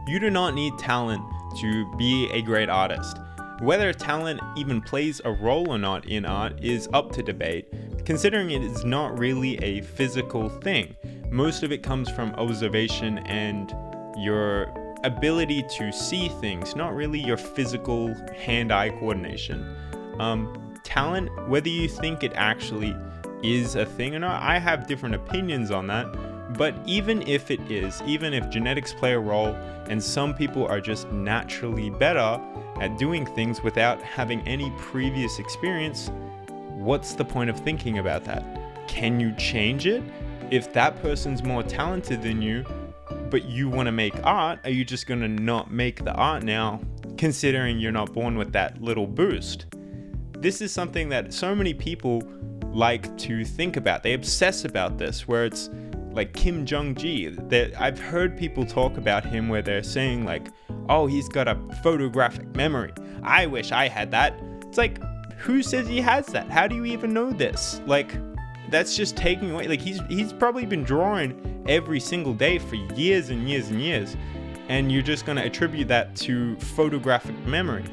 You do not need talent to be a great artist. Whether talent even plays a role or not in art is up to debate, considering it is not really a physical thing. Most of it comes from observation and your ability to see things, not really your physical hand-eye coordination. Talent, whether you think it actually is a thing or not, I have different opinions on that. But even if it is, even if genetics play a role and some people are just naturally better at doing things without having any previous experience, what's the point of thinking about that? Can you change it? If that person's more talented than you, but you want to make art, are you just going to not make the art now, considering you're not born with that little boost? This is something that so many people like to think about. They obsess about this, where it's like Kim Jong-gi. I've heard people talk about him where they're saying like, oh, he's got a photographic memory. I wish I had that. It's like, who says he has that? How do you even know this? Like, that's just taking away. Like, he's probably been drawing every single day for years and years and years, and you're just going to attribute that to photographic memory.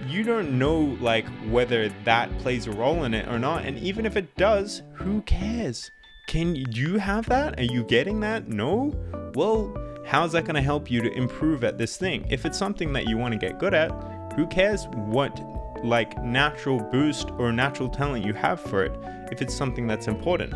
You don't know like whether that plays a role in it or not, and even if it does, who cares? Can you have that? Are you getting that? No? Well, how's that going to help you to improve at this thing? If it's something that you want to get good at, who cares what like natural boost or natural talent you have for it if it's something that's important?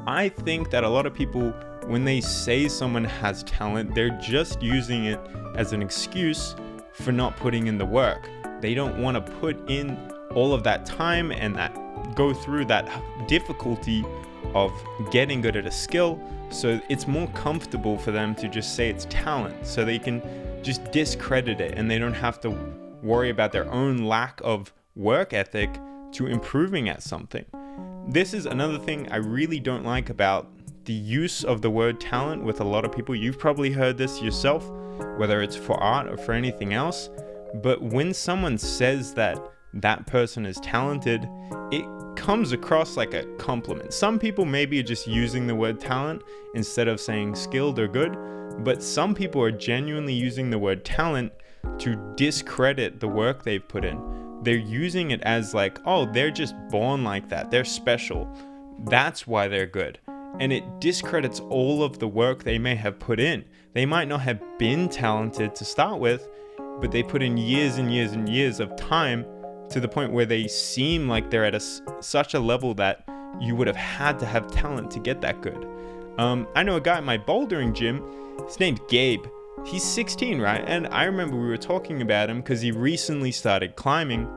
I think that a lot of people, when they say someone has talent, they're just using it as an excuse for not putting in the work. They don't want to put in all of that time and that go through that difficulty of getting good at a skill, so it's more comfortable for them to just say it's talent, so they can just discredit it and they don't have to worry about their own lack of work ethic to improving at something. This is another thing I really don't like about the use of the word talent with a lot of people. You've probably heard this yourself, whether it's for art or for anything else, but when someone says that that person is talented, it comes across like a compliment. Some people maybe are just using the word talent instead of saying skilled or good, but some people are genuinely using the word talent to discredit the work they've put in. They're using it as like, oh, they're just born like that. They're special. That's why they're good. And it discredits all of the work they may have put in. They might not have been talented to start with, but they put in years and years and years of time to the point where they seem like they're at such a level that you would have had to have talent to get that good. I know a guy at my bouldering gym, his name's Gabe. He's 16, right? And I remember we were talking about him because he recently started climbing,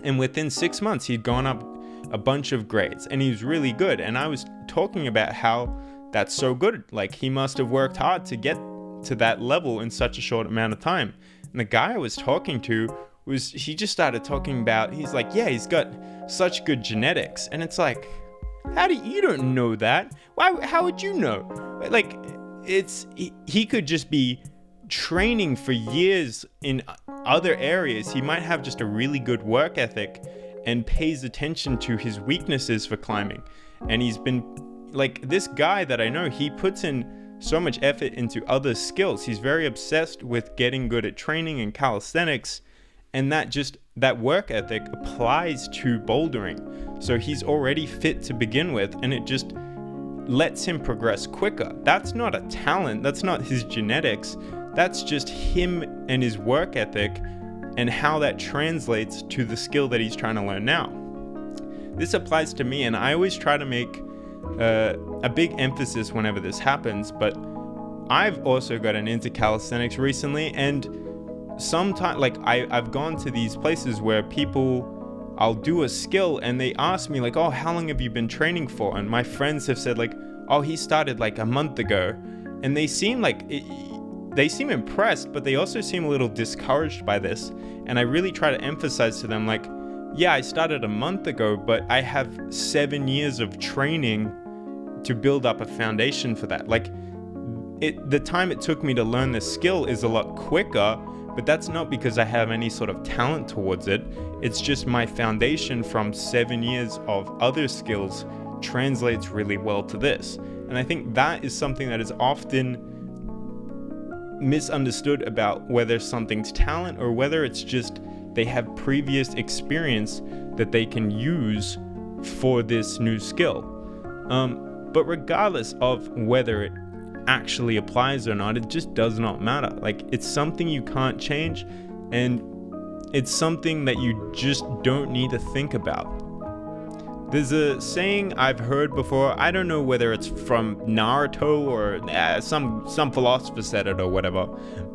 and within 6 months he'd gone up a bunch of grades and he was really good. And I was talking about how that's so good. Like, he must have worked hard to get to that level in such a short amount of time. And the guy I was talking to he just started talking about, he's like, yeah, he's got such good genetics. And it's like, you don't know that? How would you know? Like, he could just be training for years in other areas. He might have just a really good work ethic and pays attention to his weaknesses for climbing. And he's been like, this guy that I know, he puts in so much effort into other skills. He's very obsessed with getting good at training and calisthenics. And that work ethic applies to bouldering. So he's already fit to begin with, and it just lets him progress quicker. That's not a talent. That's not his genetics. That's just him and his work ethic and how that translates to the skill that he's trying to learn now. This applies to me, and I always try to make a big emphasis whenever this happens, but I've also gotten into calisthenics recently, and sometimes, like, I've gone to these places where I'll do a skill and they ask me like, oh, how long have you been training for? And my friends have said like, oh, he started like a month ago. And they seem impressed, but they also seem a little discouraged by this. And I really try to emphasize to them like, yeah, I started a month ago, but I have 7 years of training to build up a foundation for that. Like, the time it took me to learn this skill is a lot quicker, but that's not because I have any sort of talent towards it. It's just my foundation from 7 years of other skills translates really well to this. And I think that is something that is often misunderstood about whether something's talent or whether it's just they have previous experience that they can use for this new skill. But regardless of whether it actually applies or not, it just does not matter. Like, it's something you can't change, and it's something that you just don't need to think about. There's a saying I've heard before. I don't know whether it's from Naruto or some philosopher said it or whatever,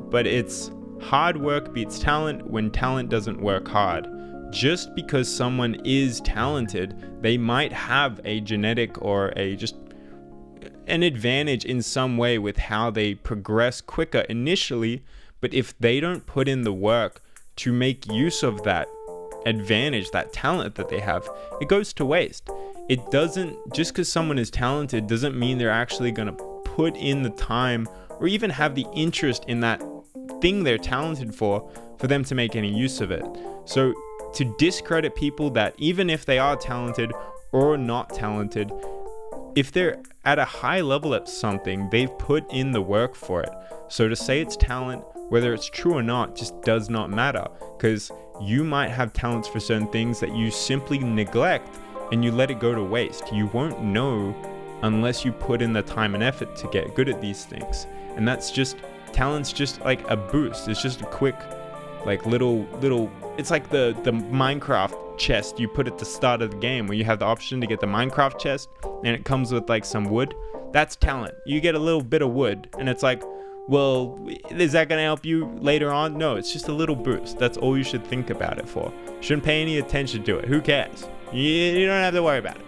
but it's hard work beats talent when talent doesn't work hard. Just because someone is talented, they might have a genetic or an advantage in some way with how they progress quicker initially, but if they don't put in the work to make use of that advantage, that talent that they have, it goes to waste. It doesn't, just because someone is talented doesn't mean they're actually going to put in the time or even have the interest in that thing they're talented for them to make any use of it. So to discredit people that even if they are talented or not talented, if they're at a high level at something, they've put in the work for it. So to say it's talent, whether it's true or not, just does not matter, because you might have talents for certain things that you simply neglect and you let it go to waste. You won't know unless you put in the time and effort to get good at these things. And that's just, talent's just like a boost. It's just a quick, like little, it's like the Minecraft chest you put at the start of the game where you have the option to get the Minecraft chest and it comes with like some wood. That's talent. You get a little bit of wood and it's like, well, is that going to help you later on? No, it's just a little boost. That's all you should think about it for. Shouldn't pay any attention to it. Who cares? You don't have to worry about it.